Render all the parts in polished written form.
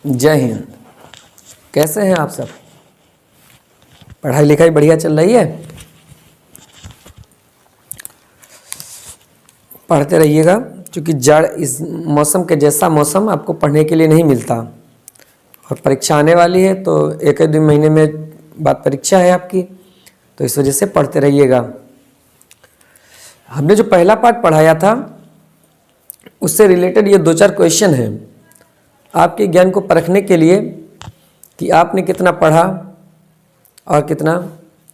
जय हिंद। कैसे हैं आप सब? पढ़ाई लिखाई बढ़िया चल रही है? पढ़ते रहिएगा, क्योंकि जड़ इस मौसम के जैसा मौसम आपको पढ़ने के लिए नहीं मिलता। और परीक्षा आने वाली है, तो एक दो महीने में बाद परीक्षा है आपकी, तो इस वजह से पढ़ते रहिएगा। हमने जो पहला पार्ट पढ़ाया था उससे रिलेटेड ये 2-4 क्वेश्चन हैं आपके ज्ञान को परखने के लिए कि आपने कितना पढ़ा और कितना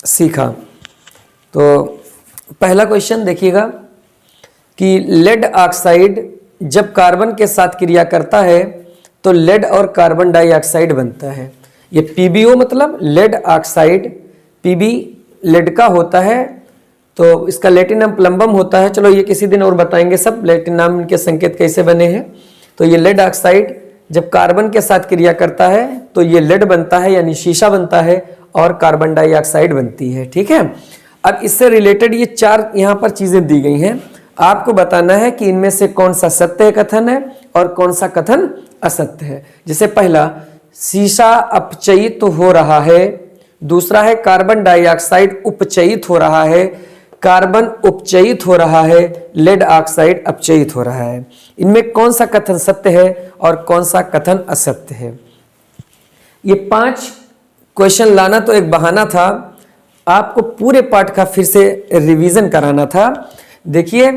सीखा। तो पहला क्वेश्चन देखिएगा कि लेड ऑक्साइड जब कार्बन के साथ क्रिया करता है तो लेड और कार्बन डाइऑक्साइड बनता है। ये PbO मतलब लेड ऑक्साइड, Pb लेड का होता है, तो इसका लैटिन नाम प्लम्बम होता है। चलो ये किसी दिन और बताएंगे सब लैटिन नाम इनके संकेत कैसे बने हैं। तो ये लेड ऑक्साइड जब कार्बन के साथ क्रिया करता है तो ये लेड बनता है, यानी शीशा बनता है, और कार्बन डाइऑक्साइड बनती है। ठीक है, अब इससे रिलेटेड ये 4 यहाँ पर चीजें दी गई हैं। आपको बताना है कि इनमें से कौन सा सत्य कथन है और कौन सा कथन असत्य है। जैसे पहला, शीशा अपचयित हो रहा है। दूसरा है कार्बन डाइऑक्साइड उपचयित हो रहा है। कार्बन उपचयित हो रहा है, लेड ऑक्साइड अपचयित हो रहा है। इनमें कौन सा कथन सत्य है और कौन सा कथन असत्य है? ये 5 क्वेश्चन लाना तो एक बहाना था, आपको पूरे पाठ का फिर से रिवीजन कराना था। देखिए,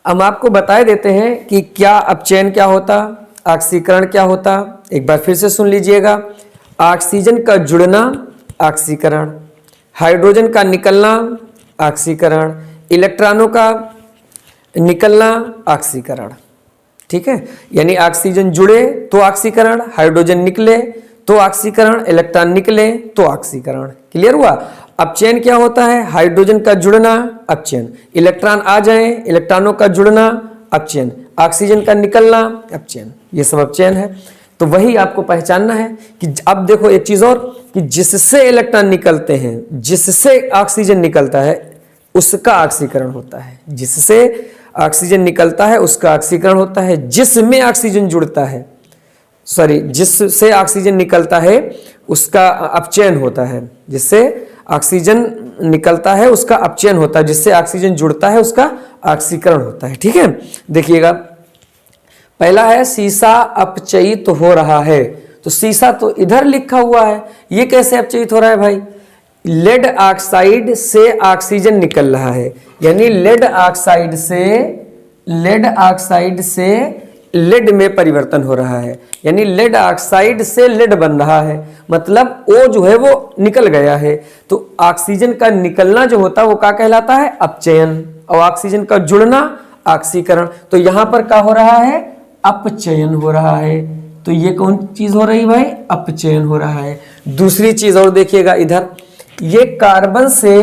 हम आपको बता देते हैं कि क्या अपचयन क्या होता, ऑक्सीकरण क्या होता। एक बार फिर से सुन लीजिएगा। ऑक्सीजन का जुड़ना ऑक्सीकरण, हाइड्रोजन का निकलना ऑक्सीकरण, इलेक्ट्रॉनों का निकलना ऑक्सीकरण। ठीक है, यानी ऑक्सीजन जुड़े तो ऑक्सीकरण, हाइड्रोजन निकले तो ऑक्सीकरण, इलेक्ट्रॉन निकले तो ऑक्सीकरण। क्लियर हुआ? अपचयन क्या होता है? हाइड्रोजन का जुड़ना अपचयन, इलेक्ट्रॉन आ जाए, इलेक्ट्रॉनों का जुड़ना अपचयन, ऑक्सीजन का निकलना अपचयन। ये सब अपचयन है। तो वही आपको पहचानना है कि अब देखो एक चीज और, कि जिससे इलेक्ट्रॉन निकलते हैं, जिससे ऑक्सीजन निकलता है उसका ऑक्सीकरण होता है। जिससे ऑक्सीजन निकलता है उसका ऑक्सीकरण होता है। जिसमें ऑक्सीजन जुड़ता है, सॉरी, जिससे ऑक्सीजन निकलता है उसका अपचयन होता है। जिससे ऑक्सीजन निकलता है उसका अपचयन होता है, जिससे ऑक्सीजन जुड़ता है उसका ऑक्सीकरण होता है। ठीक है, देखिएगा, पहला है शीशा अपचयित हो रहा है। तो शीशा तो इधर लिखा हुआ है, ये कैसे अपचयित हो रहा है भाई? लेड ऑक्साइड से ऑक्सीजन निकल रहा है, यानी लेड ऑक्साइड से लेड में परिवर्तन हो रहा है, यानी लेड ऑक्साइड से लेड बन रहा है। मतलब O जो है वो निकल गया है। तो ऑक्सीजन का निकलना जो होता है वो क्या कहलाता है? अपचयन। और ऑक्सीजन का जुड़ना ऑक्सीकरण। तो यहां पर क्या हो रहा है? अपचयन हो रहा है। तो ये कौन चीज हो रही भाई? अपचयन हो रहा है। दूसरी चीज और देखिएगा इधर, ये कार्बन से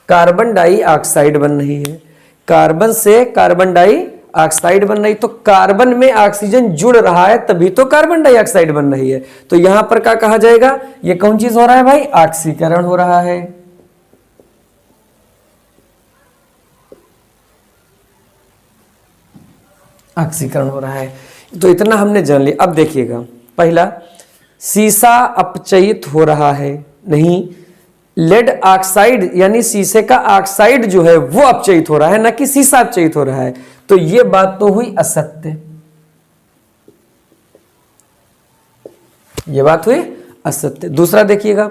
कार्बन डाइऑक्साइड बन रही है, कार्बन से कार्बन डाइऑक्साइड बन रही। तो कार्बन में ऑक्सीजन जुड़ रहा है तभी तो कार्बन डाइऑक्साइड बन रही है। तो यहां पर क्या कहा जाएगा? ये कौन चीज हो रहा है भाई? ऑक्सीकरण हो रहा है। ऑक्सीकरण हो रहा है। तो इतना हमने जान लिया। अब देखिएगा, पहला, शीशा अपचयित हो रहा है, नहीं, लेड ऑक्साइड यानी शीशे का ऑक्साइड जो है वो अपचयित हो रहा है, ना कि शीशा अपचयित हो रहा है। तो ये बात तो हुई असत्य, ये बात हुई असत्य। दूसरा देखिएगा,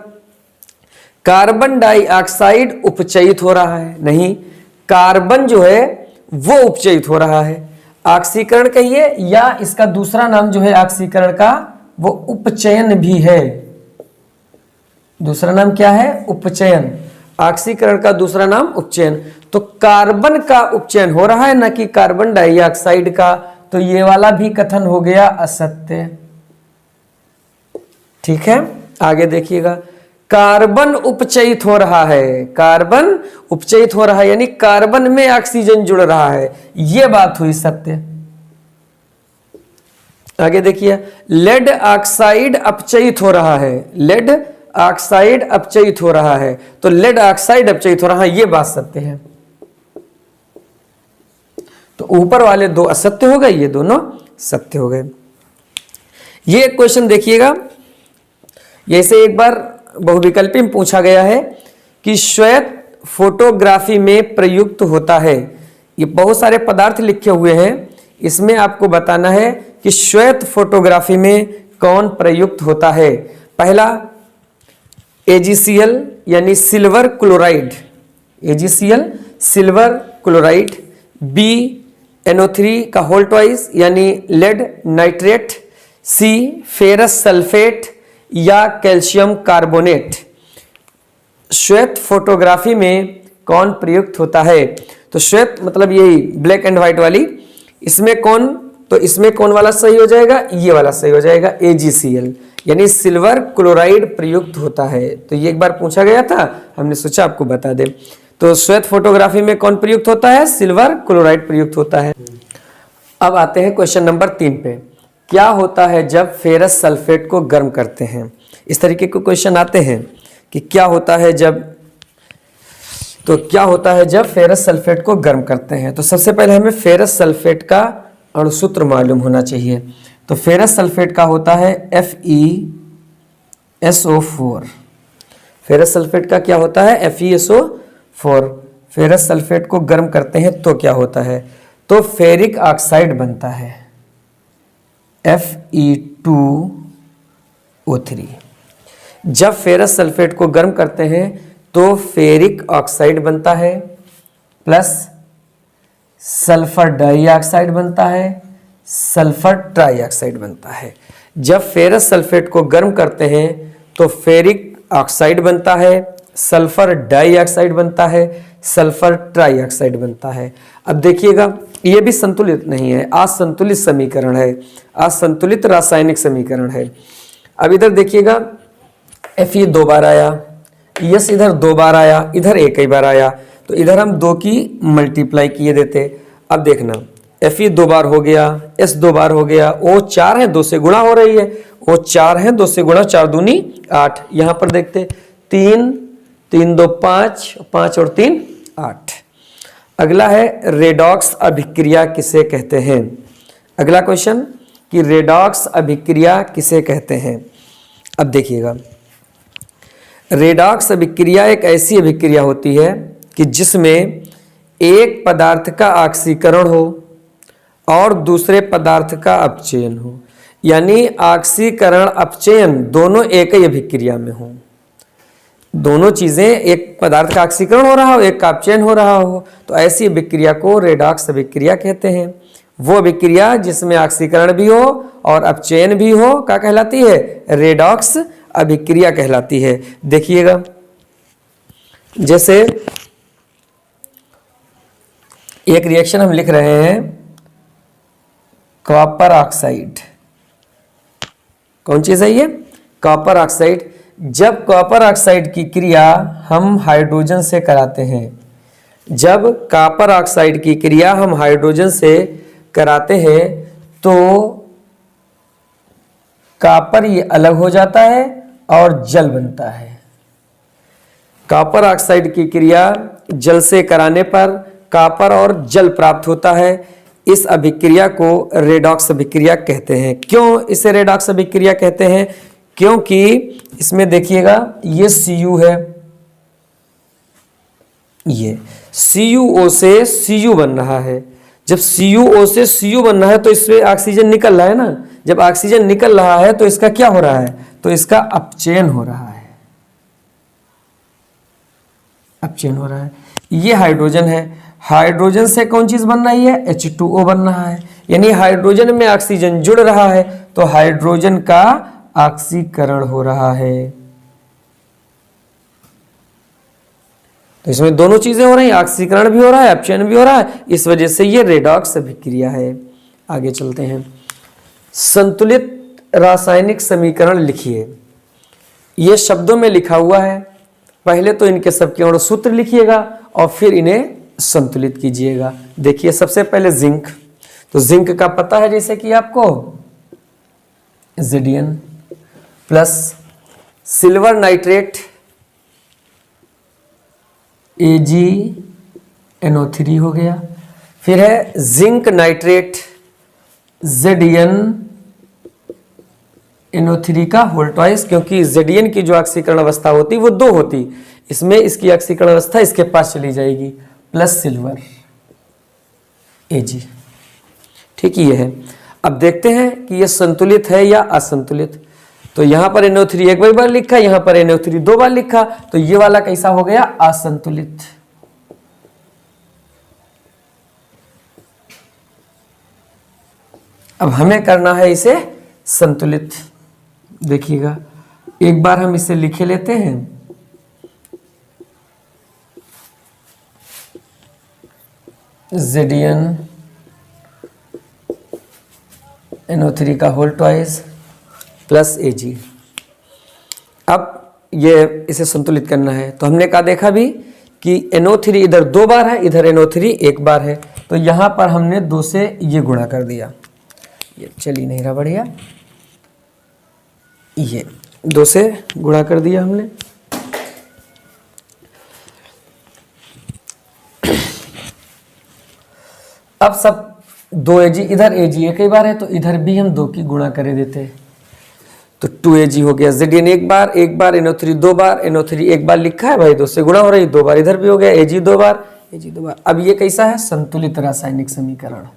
कार्बन डाइऑक्साइड उपचयित हो रहा है, नहीं, कार्बन जो है वो उपचयित हो रहा है। ऑक्सीकरण कहिए, या इसका दूसरा नाम जो है ऑक्सीकरण का वो उपचयन भी है। दूसरा नाम क्या है? उपचयन। ऑक्सीकरण का दूसरा नाम उपचयन। तो कार्बन का उपचयन हो रहा है, ना कि कार्बन डाइऑक्साइड का। तो ये वाला भी कथन हो गया असत्य। ठीक है, आगे देखिएगा, कार्बन उपचयित हो रहा है, कार्बन उपचयित हो रहा है, यानी कार्बन में ऑक्सीजन जुड़ रहा है। यह बात हुई सत्य। आगे देखिए, लेड ऑक्साइड अपचयित हो रहा है, लेड ऑक्साइड अपचयित हो रहा है। तो लेड ऑक्साइड अपचयित हो रहा है, यह बात सत्य है। तो ऊपर वाले 2 असत्य हो गए, ये दोनों सत्य हो गए। ये एक क्वेश्चन देखिएगा, जैसे एक बार बहुविकल्पी में पूछा गया है कि श्वेत फोटोग्राफी में प्रयुक्त होता है। ये बहुत सारे पदार्थ लिखे हुए हैं, इसमें आपको बताना है कि श्वेत फोटोग्राफी में कौन प्रयुक्त होता है। पहला AgCl यानी silver chloride, AgCl silver chloride. B NO3 का होल ट्वाइस यानी lead nitrate. C ferrous sulphate या कैल्शियम कार्बोनेट। श्वेत फोटोग्राफी में कौन प्रयुक्त होता है? तो श्वेत मतलब यही ब्लैक एंड व्हाइट वाली, इसमें कौन, तो इसमें कौन वाला सही हो जाएगा? ये वाला सही हो जाएगा, AgCl यानी सिल्वर क्लोराइड प्रयुक्त होता है। तो ये एक बार पूछा गया था, हमने सोचा आपको बता दें। तो श्वेत फोटोग्राफी में कौन प्रयुक्त होता है? सिल्वर क्लोराइड प्रयुक्त होता है। अब आते हैं क्वेश्चन नंबर 3 पे। क्या होता है जब फेरस सल्फेट को गर्म करते हैं? इस तरीके के क्वेश्चन आते हैं कि क्या होता है जब, तो क्या होता है जब फेरस सल्फेट को गर्म करते हैं? तो सबसे पहले हमें फेरस सल्फेट का अणुसूत्र मालूम होना चाहिए। तो फेरस सल्फेट का होता है FeSO4। फेरस सल्फेट का क्या होता है? FeSO4। फेरस सल्फेट को गर्म करते हैं तो क्या होता है? तो फेरिक ऑक्साइड बनता है, Fe2O3। जब फेरस सल्फेट को गर्म करते हैं तो फेरिक ऑक्साइड बनता है प्लस सल्फर डाइऑक्साइड बनता है, सल्फर ट्राइऑक्साइड बनता है। जब फेरस सल्फेट को गर्म करते हैं तो फेरिक ऑक्साइड बनता है, सल्फर डाइऑक्साइड बनता है, सल्फर ट्राइऑक्साइड बनता है। अब देखिएगा ये भी संतुलित नहीं है, असंतुलित समीकरण है, असंतुलित रासायनिक समीकरण है। अब इधर देखिएगा Fe 2 बार आया, यस इधर 2 बार आया, इधर एक ही बार आया, तो इधर हम 2 की मल्टीप्लाई किए देते। अब देखना Fe 2 बार हो गया, S 2 बार हो गया, O 4 है 2 से गुणा हो रही है, O 4 है 2 से गुणा, 4 दूनी 8। यहाँ पर देखते 3 3 2 5, 5 और 3 8। अगला है रेडॉक्स अभिक्रिया किसे कहते हैं? अगला क्वेश्चन कि रेडॉक्स अभिक्रिया किसे कहते हैं? अब देखिएगा रेडॉक्स अभिक्रिया एक ऐसी अभिक्रिया होती है कि जिसमें एक पदार्थ का ऑक्सीकरण हो और दूसरे पदार्थ का अपचयन हो, यानी ऑक्सीकरण अपचयन दोनों एक ही अभिक्रिया में हो। दोनों चीजें, एक पदार्थ का ऑक्सीकरण हो रहा हो, एक का अपचयन हो रहा हो, तो ऐसी अभिक्रिया को रेडॉक्स अभिक्रिया कहते हैं। वो अभिक्रिया जिसमें ऑक्सीकरण भी हो और अपचयन भी हो क्या कहलाती है? रेडॉक्स अभिक्रिया कहलाती है। देखिएगा जैसे एक रिएक्शन हम लिख रहे हैं, कॉपर ऑक्साइड, कौन चीज है ये? Copper oxide. जब कॉपर ऑक्साइड की क्रिया हम हाइड्रोजन से कराते हैं, जब कॉपर ऑक्साइड की क्रिया हम हाइड्रोजन से कराते हैं तो कॉपर ये अलग हो जाता है और जल बनता है। कॉपर ऑक्साइड की क्रिया जल से कराने पर कॉपर और जल प्राप्त होता है। इस अभिक्रिया को रेडॉक्स अभिक्रिया कहते हैं। क्यों इसे रेडॉक्स अभिक्रिया कहते हैं? क्योंकि इसमें देखिएगा ये Cu है, ये CuO से Cu बन रहा है। जब CuO से Cu बन रहा है तो इसमें ऑक्सीजन निकल रहा है ना, जब ऑक्सीजन निकल रहा है तो इसका क्या हो रहा है? तो इसका अपचयन हो रहा है, अपचयन हो रहा है। ये हाइड्रोजन है, हाइड्रोजन से कौन चीज बन रही है? H2O बन रहा है, यानी हाइड्रोजन में ऑक्सीजन जुड़ रहा है तो हाइड्रोजन का ऑक्सीकरण हो रहा है। तो इसमें दोनों चीजें हो रही हैं, ऑक्सीकरण भी हो रहा है, अपचयन भी हो रहा है, इस वजह से ये रेडॉक्स अभिक्रिया है। आगे चलते हैं। संतुलित रासायनिक समीकरण लिखिए। ये शब्दों में लिखा हुआ है, पहले तो इनके सबके अणुसूत्र लिखिएगा और फिर इन्हें संतुलित कीजिएगा। देखिए सबसे पहले जिंक, तो जिंक का पता है जैसे कि आपको Zn plus silver nitrate AgNO3 हो गया, फिर है जिंक नाइट्रेट Zn NO3 का होल ट्वाइस, क्योंकि Zn की जो ऑक्सीकरण अवस्था होती वो 2 होती, इसमें इसकी ऑक्सीकरण अवस्था इसके पास चली जाएगी, प्लस सिल्वर Ag। ठीक ही है। अब देखते हैं कि ये संतुलित है या असंतुलित। तो यहां पर NO3 एक बार लिखा, यहां पर NO3 2 बार लिखा, तो ये वाला कैसा हो गया? असंतुलित। अब हमें करना है इसे संतुलित। देखिएगा, एक बार हम इसे लिखे लेते हैं। Zn NO3 का होल ट्वाइस प्लस Ag। अब ये इसे संतुलित करना है, तो हमने क्या देखा भी कि NO3 इधर 2 बार है, इधर NO3 1 बार है, तो यहां पर हमने 2 से ये गुणा कर दिया। ये चल ही नहीं रहा, बढ़िया, ये 2 से गुणा कर दिया हमने। अब सब 2 Ag, इधर Ag एक ही बार है, तो इधर भी हम 2 की गुणा कर देते, तो 2 Ag हो गया। Zn एक बार NO3 2 बार, NO3 एक बार लिखा है भाई, 2 से गुणा हो रही, 2 बार इधर भी हो गया, Ag 2 बार, Ag 2 बार। अब ये कैसा है? संतुलित रासायनिक समीकरण।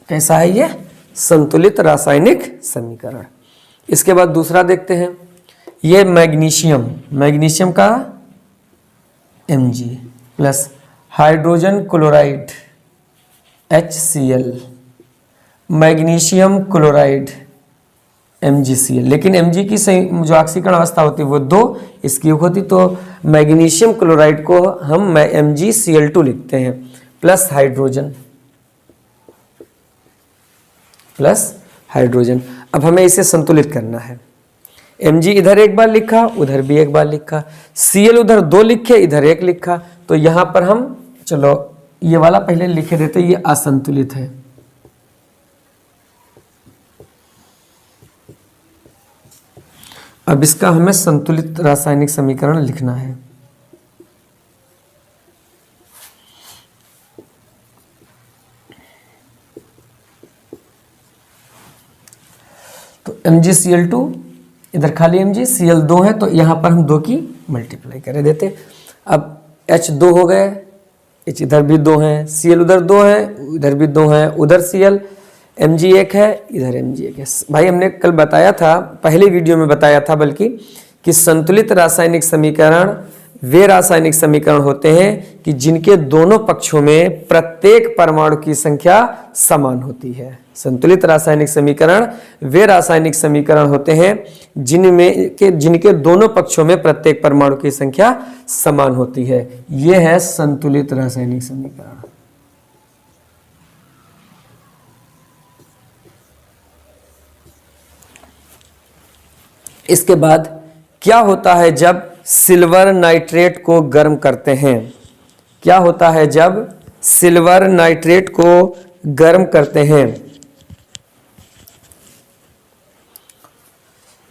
कैसा है ये? संतुलित रासायनिक समीकरण। इसके बाद दूसरा देखते हैं, ये मैग्नीशियम का Mg plus hydrogen chloride HCl, magnesium chloride MgCl। लेकिन Mg की जो ऑक्सीकरण अवस्था होती है वो 2, इसकी होती, तो मैग्नीशियम क्लोराइड को हम MgCl2 लिखते हैं, प्लस हाइड्रोजन। अब हमें इसे संतुलित करना है। Mg इधर एक बार लिखा, उधर भी एक बार लिखा, Cl उधर 2 लिखे, इधर 1 लिखा, तो यहां पर हम, चलो ये वाला पहले लिखे देते, ये असंतुलित है। अब इसका हमें संतुलित रासायनिक समीकरण लिखना है। तो MgCl2, इधर खाली Mg, Cl 2 है, तो यहां पर हम 2 की मल्टीप्लाई कर देते। अब H 2 हो गए, H इधर भी 2 है, Cl उधर 2 है, इधर भी 2 है, उधर Cl, Mg 1 है, इधर Mg 1 है। भाई हमने कल बताया था, पहले वीडियो में बताया था बल्कि, कि संतुलित रासायनिक समीकरण वे रासायनिक समीकरण होते हैं कि जिनके दोनों पक्षों में प्रत्येक परमाणु की संख्या समान होती है। संतुलित रासायनिक समीकरण वे रासायनिक समीकरण होते हैं जिनके दोनों पक्षों में प्रत्येक परमाणु की संख्या समान होती है। यह है संतुलित रासायनिक समीकरण। इसके बाद क्या होता है जब सिल्वर नाइट्रेट को गर्म करते हैं? क्या होता है जब सिल्वर नाइट्रेट को गर्म करते हैं?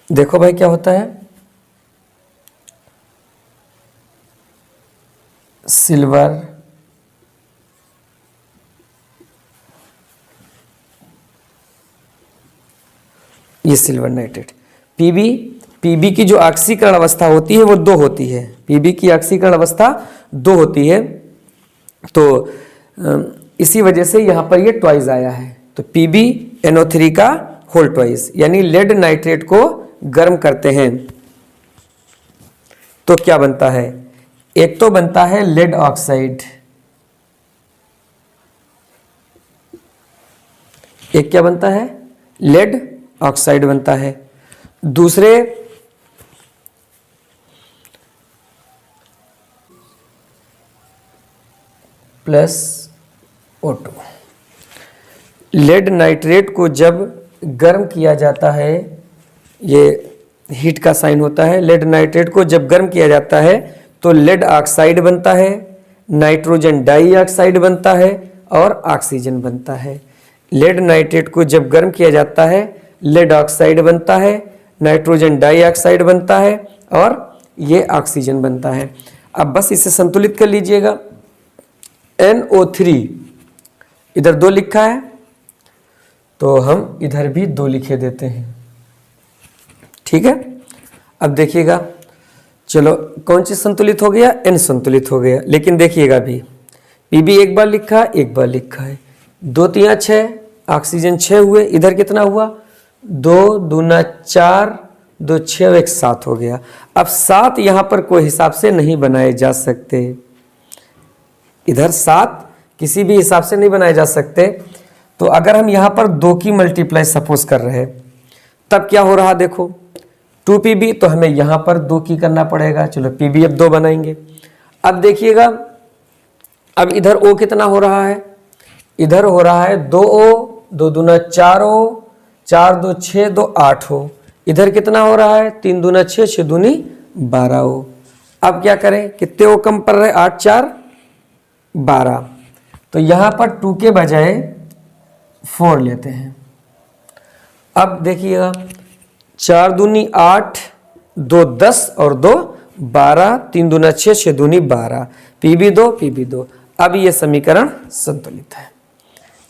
देखो भाई क्या होता है, सिल्वर ये सिल्वर नाइट्रेट पीबी की जो ऑक्सीकरण अवस्था होती है वो 2 होती है। पीबी की ऑक्सीकरण अवस्था 2 होती है, तो इसी वजह से यहां पर ये ट्वाइस आया है। तो PbNO3 का होल ट्वाइस, यानी लेड नाइट्रेट को गर्म करते हैं तो क्या बनता है? एक तो बनता है लेड ऑक्साइड, एक क्या बनता है? लेड ऑक्साइड बनता है। दूसरे प्लस O2। लेड नाइट्रेट को जब गर्म किया जाता है, ये हीट का साइन होता है, लेड नाइट्रेट को जब गर्म किया जाता है तो लेड ऑक्साइड बनता है, नाइट्रोजन डाइऑक्साइड बनता है और ऑक्सीजन बनता है। लेड नाइट्रेट को जब गर्म किया जाता है लेड ऑक्साइड बनता है, नाइट्रोजन डाइऑक्साइड बनता है और ये ऑक्सीजन बनता है। अब बस इसे संतुलित कर लीजिएगा। NO3 इधर 2 लिखा है, तो हम इधर भी 2 लिखे देते हैं। ठीक है, अब देखिएगा, चलो कौन चीज़ संतुलित हो गया, n संतुलित हो गया। लेकिन देखिएगा अभी Pb एक बार लिखा है, एक बार लिखा है, 2 3 6, ऑक्सीजन 6 हुए, इधर कितना हुआ, 2 दूना 4, 2 6 और 1 7 हो गया। अब 7 यहाँ पर कोई हिसाब से नहीं बनाए जा सकते, इधर 7 किसी भी हिसाब से नहीं बनाए जा सकते। तो अगर हम यहाँ पर 2 की मल्टीप्लाई सपोज कर रहे हैं, तब क्या हो रहा देखो, 2Pb, तो हमें यहाँ पर 2 की करना पड़ेगा। चलो Pb अब 2 बनाएंगे। अब देखिएगा, अब इधर O कितना हो रहा है, इधर हो रहा है 2O, 2 दूना 4O, 4 2 6, 2 8O। इधर कितना हो रहा है, 3 दूना 6, 6 दूनी 12O। अब क्या करें, कितने O कम पड़ रहे, 8 4 12। तो यहाँ पर 2 के बजाय 4 लेते हैं। अब देखिएगा, 4 दूनी 8, 2 10 और 2 12, 3 दूना 6, 6 दूनी 12, Pb 2, Pb 2। अब ये समीकरण संतुलित है।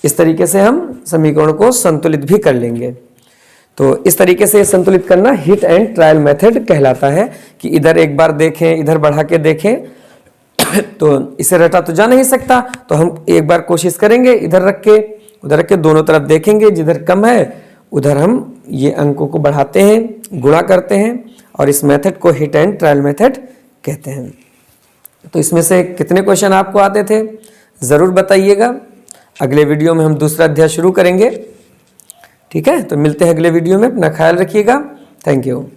इस तरीके से हम समीकरण को संतुलित भी कर लेंगे। तो इस तरीके से संतुलित करना हिट एंड ट्रायल मेथड कहलाता है, कि इधर एक बार देखें, इधर बढ़ा के देखें, तो इसे रटा तो जा नहीं सकता, तो हम एक बार कोशिश करेंगे, इधर रख के उधर रख के दोनों तरफ देखेंगे, जिधर कम है उधर हम ये अंकों को बढ़ाते हैं, गुणा करते हैं, और इस मेथड को हिट एंड ट्रायल मेथड कहते हैं। तो इसमें से कितने क्वेश्चन आपको आते थे ज़रूर बताइएगा। अगले वीडियो में हम दूसरा अध्याय शुरू करेंगे। ठीक है, तो मिलते हैं अगले वीडियो में, अपना ख्याल रखिएगा। Thank you.